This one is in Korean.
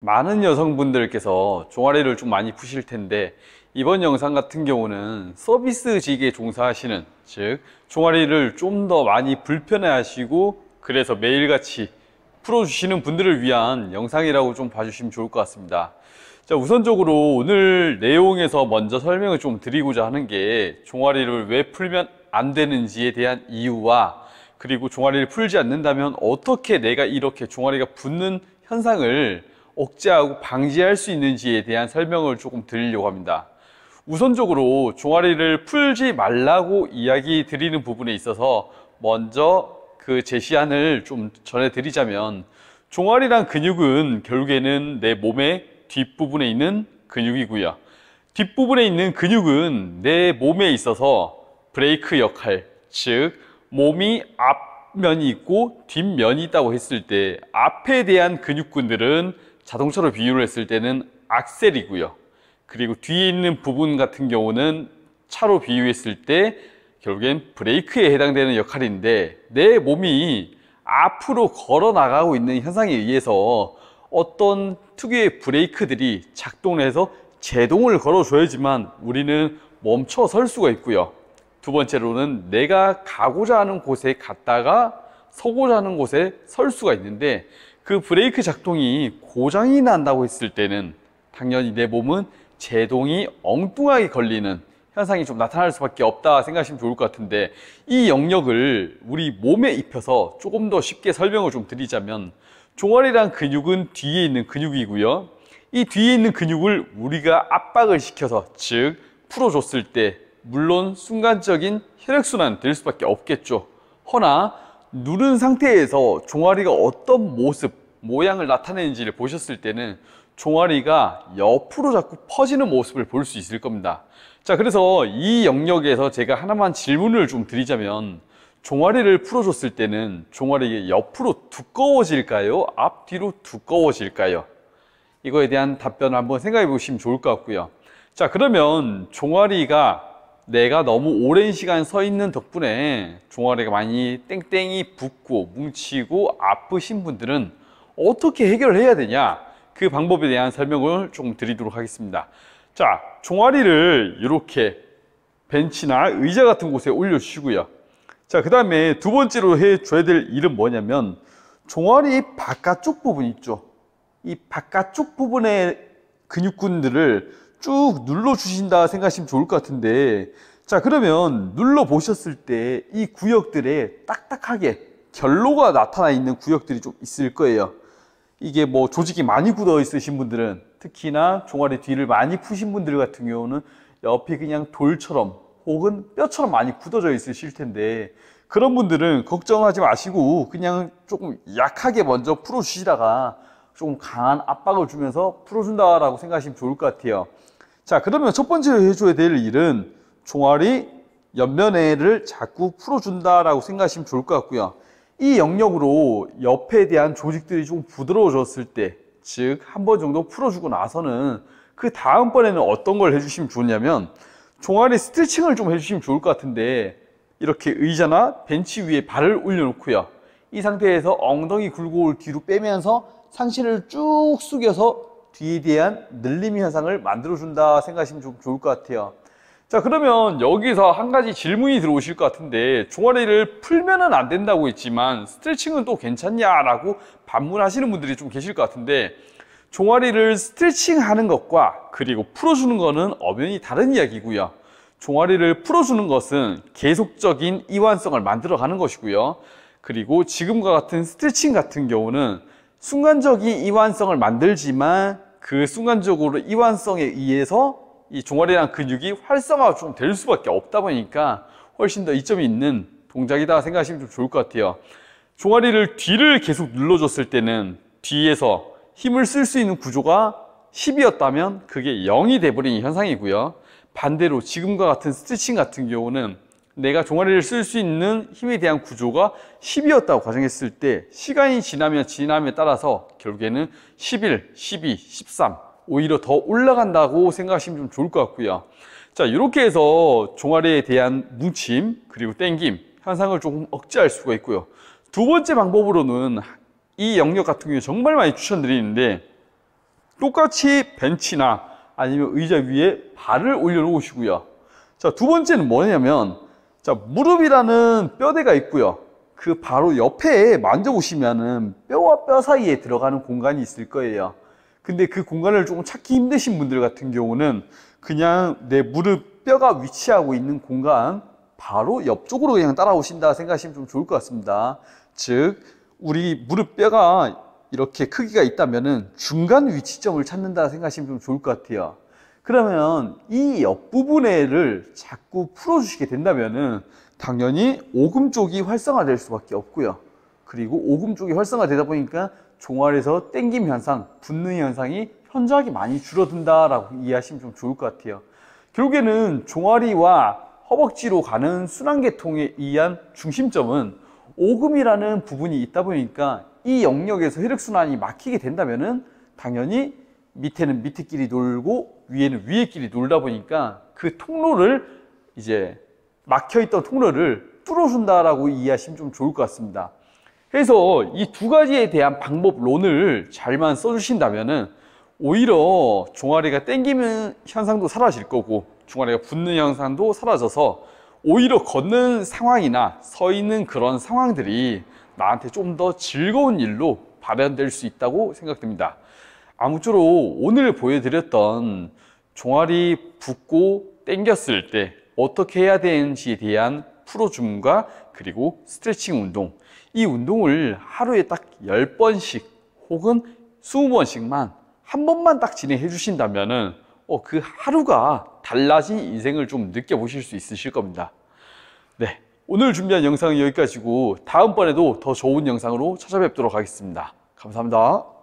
많은 여성분들께서 종아리를 좀 많이 푸실 텐데, 이번 영상 같은 경우는 서비스직에 종사하시는, 즉 종아리를 좀 더 많이 불편해 하시고 그래서 매일같이 풀어주시는 분들을 위한 영상이라고 좀 봐주시면 좋을 것 같습니다. 자, 우선적으로 오늘 내용에서 먼저 설명을 좀 드리고자 하는 게, 종아리를 왜 풀면 안 되는지에 대한 이유와, 그리고 종아리를 풀지 않는다면 어떻게 내가 이렇게 종아리가 붓는 현상을 억제하고 방지할 수 있는지에 대한 설명을 조금 드리려고 합니다. 우선적으로 종아리를 풀지 말라고 이야기 드리는 부분에 있어서 먼저 그 제시안을 좀 전해드리자면, 종아리란 근육은 결국에는 내 몸의 뒷부분에 있는 근육이고요. 뒷부분에 있는 근육은 내 몸에 있어서 브레이크 역할, 즉 몸이 앞면이 있고 뒷면이 있다고 했을 때, 앞에 대한 근육군들은 자동차로 비유를 했을 때는 악셀이고요. 그리고 뒤에 있는 부분 같은 경우는 차로 비유했을 때 결국엔 브레이크에 해당되는 역할인데, 내 몸이 앞으로 걸어 나가고 있는 현상에 의해서 어떤 특유의 브레이크들이 작동을 해서 제동을 걸어줘야지만 우리는 멈춰 설 수가 있고요. 두 번째로는 내가 가고자 하는 곳에 갔다가 서고자 하는 곳에 설 수가 있는데, 그 브레이크 작동이 고장이 난다고 했을 때는 당연히 내 몸은 제동이 엉뚱하게 걸리는 현상이 좀 나타날 수밖에 없다 생각하시면 좋을 것 같은데, 이 영역을 우리 몸에 입혀서 조금 더 쉽게 설명을 좀 드리자면, 종아리란 근육은 뒤에 있는 근육이고요. 이 뒤에 있는 근육을 우리가 압박을 시켜서, 즉 풀어줬을 때 물론 순간적인 혈액순환 될 수밖에 없겠죠. 허나 누른 상태에서 종아리가 어떤 모습, 모양을 나타내는지를 보셨을 때는 종아리가 옆으로 자꾸 퍼지는 모습을 볼 수 있을 겁니다. 자, 그래서 이 영역에서 제가 하나만 질문을 좀 드리자면, 종아리를 풀어줬을 때는 종아리가 옆으로 두꺼워질까요? 앞뒤로 두꺼워질까요? 이거에 대한 답변을 한번 생각해 보시면 좋을 것 같고요. 자, 그러면 종아리가 내가 너무 오랜 시간 서 있는 덕분에 종아리가 많이 땡땡이 붓고 뭉치고 아프신 분들은 어떻게 해결을 해야 되냐, 그 방법에 대한 설명을 좀 드리도록 하겠습니다. 자, 종아리를 이렇게 벤치나 의자 같은 곳에 올려주시고요. 자, 그 다음에 두 번째로 해줘야 될 일은 뭐냐면, 종아리 바깥쪽 부분 있죠. 이 바깥쪽 부분의 근육군들을 쭉 눌러주신다 생각하시면 좋을 것 같은데, 자, 그러면 눌러보셨을 때 이 구역들에 딱딱하게 결로가 나타나 있는 구역들이 좀 있을 거예요. 이게 뭐 조직이 많이 굳어 있으신 분들은, 특히나 종아리 뒤를 많이 푸신 분들 같은 경우는 옆이 그냥 돌처럼 혹은 뼈처럼 많이 굳어져 있으실 텐데, 그런 분들은 걱정하지 마시고 그냥 조금 약하게 먼저 풀어주시다가 조금 강한 압박을 주면서 풀어준다라고 생각하시면 좋을 것 같아요. 자, 그러면 첫 번째로 해줘야 될 일은 종아리 옆면에를 자꾸 풀어준다라고 생각하시면 좋을 것 같고요. 이 영역으로 옆에 대한 조직들이 좀 부드러워졌을 때, 즉 한 번 정도 풀어주고 나서는 그 다음번에는 어떤 걸 해주시면 좋냐면, 종아리 스트레칭을 좀 해주시면 좋을 것 같은데, 이렇게 의자나 벤치 위에 발을 올려놓고요. 이 상태에서 엉덩이 굴곡을 뒤로 빼면서 상체를 쭉 숙여서 뒤에 대한 늘림 현상을 만들어준다 생각하시면 좀 좋을 것 같아요. 자, 그러면 여기서 한 가지 질문이 들어오실 것 같은데, 종아리를 풀면은 안 된다고 했지만 스트레칭은 또 괜찮냐라고 반문하시는 분들이 좀 계실 것 같은데, 종아리를 스트레칭 하는 것과 그리고 풀어주는 거는 엄연히 다른 이야기고요. 종아리를 풀어주는 것은 계속적인 이완성을 만들어 가는 것이고요. 그리고 지금과 같은 스트레칭 같은 경우는 순간적인 이완성을 만들지만, 그 순간적으로 이완성에 의해서 이 종아리랑 근육이 활성화가 좀 될 수밖에 없다 보니까 훨씬 더 이점이 있는 동작이다 생각하시면 좀 좋을 것 같아요. 종아리를 뒤를 계속 눌러줬을 때는 뒤에서 힘을 쓸 수 있는 구조가 10이었다면 그게 0이 돼버리는 현상이고요. 반대로 지금과 같은 스트레칭 같은 경우는 내가 종아리를 쓸 수 있는 힘에 대한 구조가 10이었다고 가정했을 때, 시간이 지나면 지남에 따라서 결국에는 11, 12, 13 오히려 더 올라간다고 생각하시면 좀 좋을 것 같고요. 자, 이렇게 해서 종아리에 대한 뭉침 그리고 땡김 현상을 조금 억제할 수가 있고요. 두 번째 방법으로는 이 영역 같은 경우에 정말 많이 추천드리는데, 똑같이 벤치나 아니면 의자 위에 발을 올려놓으시고요. 자, 두 번째는 뭐냐면, 자, 무릎이라는 뼈대가 있고요. 그 바로 옆에 만져보시면은 뼈와 뼈 사이에 들어가는 공간이 있을 거예요. 근데 그 공간을 조금 찾기 힘드신 분들 같은 경우는 그냥 내 무릎 뼈가 위치하고 있는 공간 바로 옆쪽으로 그냥 따라오신다 생각하시면 좀 좋을 것 같습니다. 즉, 우리 무릎 뼈가 이렇게 크기가 있다면은 중간 위치점을 찾는다 생각하시면 좀 좋을 것 같아요. 그러면 이 옆부분을 자꾸 풀어주시게 된다면은 당연히 오금 쪽이 활성화될 수밖에 없고요. 그리고 오금 쪽이 활성화되다 보니까 종아리에서 땡김 현상, 붓는 현상이 현저하게 많이 줄어든다라고 이해하시면 좀 좋을 것 같아요. 결국에는 종아리와 허벅지로 가는 순환계통에 의한 중심점은 오금이라는 부분이 있다 보니까 이 영역에서 혈액순환이 막히게 된다면은 당연히 밑에는 밑에끼리 놀고 위에는 위에끼리 놀다 보니까 그 통로를 이제 막혀있던 통로를 뚫어준다라고 이해하시면 좀 좋을 것 같습니다. 그래서 이 두 가지에 대한 방법론을 잘만 써주신다면은 오히려 종아리가 땡기는 현상도 사라질 거고 종아리가 붓는 현상도 사라져서 오히려 걷는 상황이나 서 있는 그런 상황들이 나한테 좀 더 즐거운 일로 발현될 수 있다고 생각됩니다. 아무쪼록 오늘 보여드렸던 종아리 붓고 당겼을 때 어떻게 해야 되는지에 대한 풀어줌과 그리고 스트레칭 운동, 이 운동을 하루에 딱 10번씩 혹은 20번씩만 한 번만 딱 진행해 주신다면은 그 하루가 달라진 인생을 좀 느껴보실 수 있으실 겁니다. 네, 오늘 준비한 영상은 여기까지고 다음번에도 더 좋은 영상으로 찾아뵙도록 하겠습니다. 감사합니다.